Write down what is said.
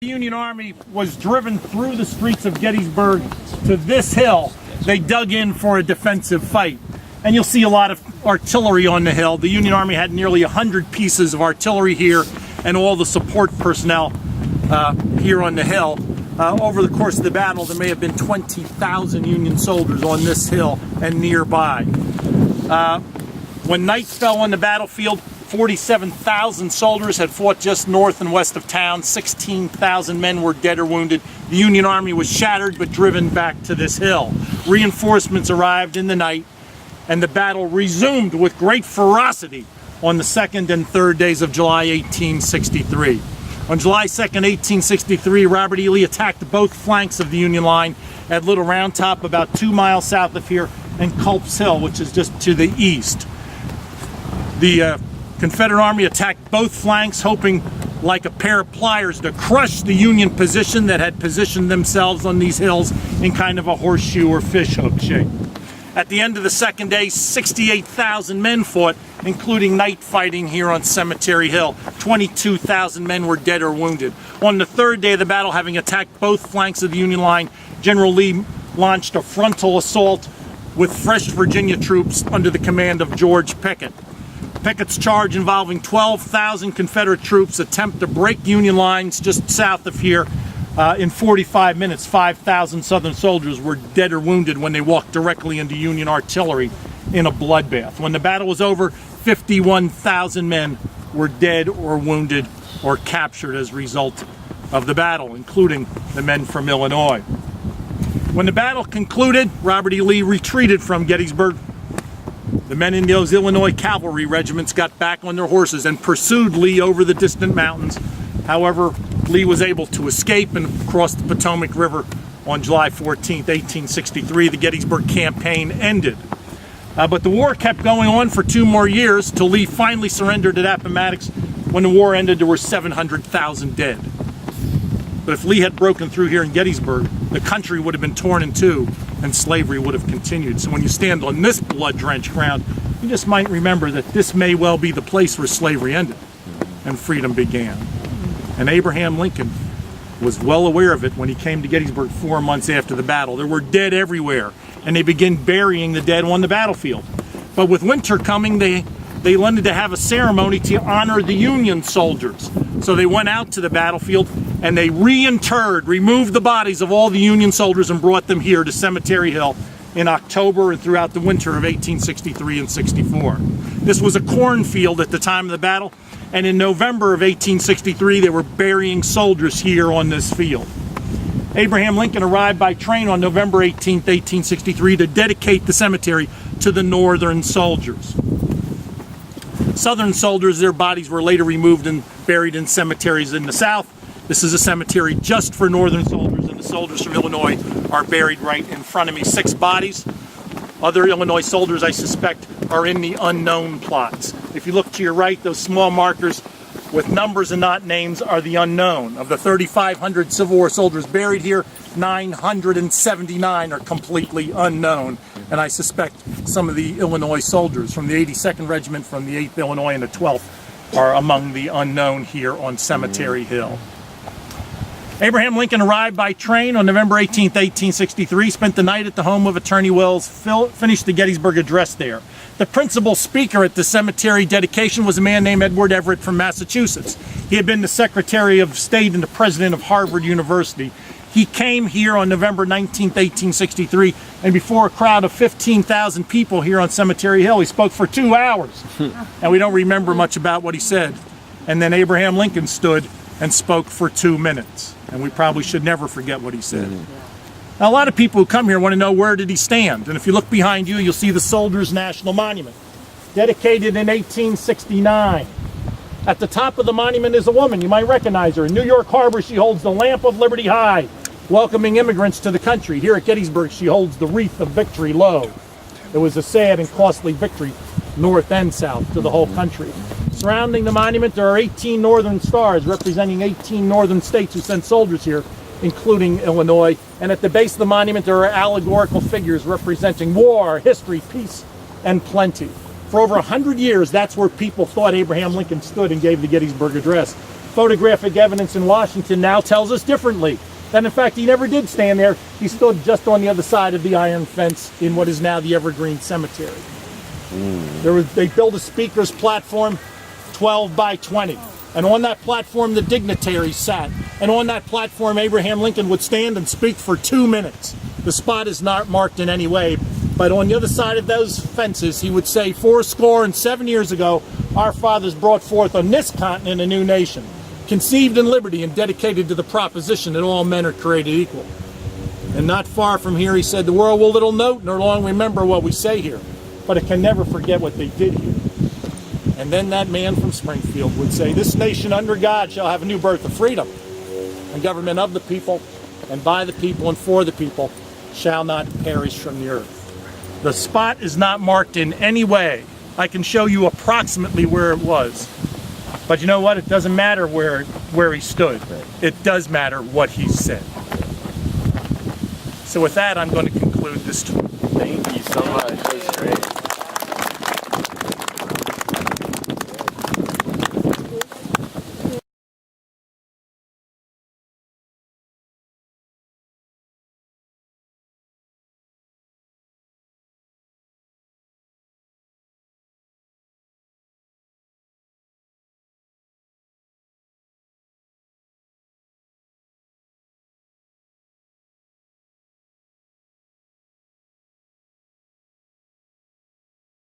The Union Army was driven through the streets of Gettysburg to this hill. They dug in for a defensive fight. And you'll see a lot of artillery on the hill. The Union Army had nearly 100 pieces of artillery here and all the support personnel here on the hill. Over the course of the battle, there may have been 20,000 Union soldiers on this hill and nearby. When night fell on the battlefield, 47,000 soldiers had fought just north and west of town. 16,000 men were dead or wounded. The Union Army was shattered but driven back to this hill. Reinforcements arrived in the night, and the battle resumed with great ferocity on the 2nd and 3rd days of July 1863. On July 2nd, 1863, Robert E. Lee attacked both flanks of the Union line at Little Round Top, about 2 miles south of here, and Culp's Hill, which is just to the east. The Confederate Army attacked both flanks, hoping like a pair of pliers to crush the Union position that had positioned themselves on these hills in kind of a horseshoe or fishhook shape. At the end of the second day, 68,000 men fought, including night fighting here on Cemetery Hill. 22,000 men were dead or wounded. On the third day of the battle, having attacked both flanks of the Union line, General Lee launched a frontal assault with fresh Virginia troops under the command of George Pickett. Pickett's charge, involving 12,000 Confederate troops, attempt to break Union lines just south of here. In 45 minutes, 5,000 Southern soldiers were dead or wounded when they walked directly into Union artillery in a bloodbath. When the battle was over, 51,000 men were dead or wounded or captured as a result of the battle, including the men from Illinois. When the battle concluded, Robert E. Lee retreated from Gettysburg. The men in those Illinois cavalry regiments got back on their horses and pursued Lee over the distant mountains. However, Lee was able to escape and cross the Potomac River on July 14, 1863. The Gettysburg campaign ended. But the war kept going on for 2 more years till Lee finally surrendered at Appomattox. When the war ended, there were 700,000 dead. But if Lee had broken through here in Gettysburg, the country would have been torn in two and slavery would have continued. So when you stand on this blood-drenched ground, you just might remember that this may well be the place where slavery ended and freedom began. And Abraham Lincoln was well aware of it when he came to Gettysburg 4 months after the battle. There were dead everywhere, and they began burying the dead on the battlefield. But with winter coming, they wanted to have a ceremony to honor the Union soldiers. So they went out to the battlefield and they removed the bodies of all the Union soldiers and brought them here to Cemetery Hill in October and throughout the winter of 1863 and 64. This was a cornfield at the time of the battle, and in November of 1863 they were burying soldiers here on this field. Abraham Lincoln arrived by train on November 18, 1863 to dedicate the cemetery to the Northern soldiers. Southern soldiers, their bodies were later removed and buried in cemeteries in the South. This is a cemetery just for Northern soldiers, and the soldiers from Illinois are buried right in front of me. 6 bodies. Other Illinois soldiers, I suspect, are in the unknown plots. If you look to your right, those small markers with numbers and not names are the unknown. Of the 3,500 Civil War soldiers buried here, 979 are completely unknown. And I suspect some of the Illinois soldiers from the 82nd Regiment, from the 8th Illinois, and the 12th are among the unknown here on Cemetery Hill. Abraham Lincoln arrived by train on November 18, 1863, spent the night at the home of Attorney Wells, finished the Gettysburg Address there. The principal speaker at the cemetery dedication was a man named Edward Everett from Massachusetts. He had been the Secretary of State and the President of Harvard University. He came here on November 19, 1863, and before a crowd of 15,000 people here on Cemetery Hill, he spoke for 2 hours. And we don't remember much about what he said. And then Abraham Lincoln stood and spoke for 2 minutes. And we probably should never forget what he said. Now, a lot of people who come here want to know, where did he stand? And if you look behind you, you'll see the Soldiers' National Monument, dedicated in 1869. At the top of the monument is a woman. You might recognize her. In New York Harbor, she holds the Lamp of Liberty high, welcoming immigrants to the country. Here at Gettysburg, she holds the Wreath of Victory low. It was a sad and costly victory, north and south, to the whole country. Surrounding the monument, there are 18 northern stars representing 18 northern states who sent soldiers here, including Illinois. And at the base of the monument, there are allegorical figures representing war, history, peace, and plenty. For over 100 years, that's where people thought Abraham Lincoln stood and gave the Gettysburg Address. photographic evidence in Washington now tells us differently. That in fact he never did stand there. He stood just on the other side of the iron fence in what is now the Evergreen Cemetery. They built a speaker's platform 12 by 20. And on that platform the dignitaries sat. And on that platform Abraham Lincoln would stand and speak for 2 minutes. The spot is not marked in any way, but on the other side of those fences he would say, 77 years ago, our fathers brought forth on this continent a new nation, conceived in liberty and dedicated to the proposition that all men are created equal. And not far from here he said, the world will little note nor long remember what we say here, but it can never forget what they did here. And then that man from Springfield would say, this nation under God shall have a new birth of freedom, and government of the people, and by the people, and for the people, shall not perish from the earth. The spot is not marked in any way. I can show you approximately where it was. But you know what? It doesn't matter where he stood. It does matter what he said. So with that, I'm going to conclude this tour. Thank you so much. That was great.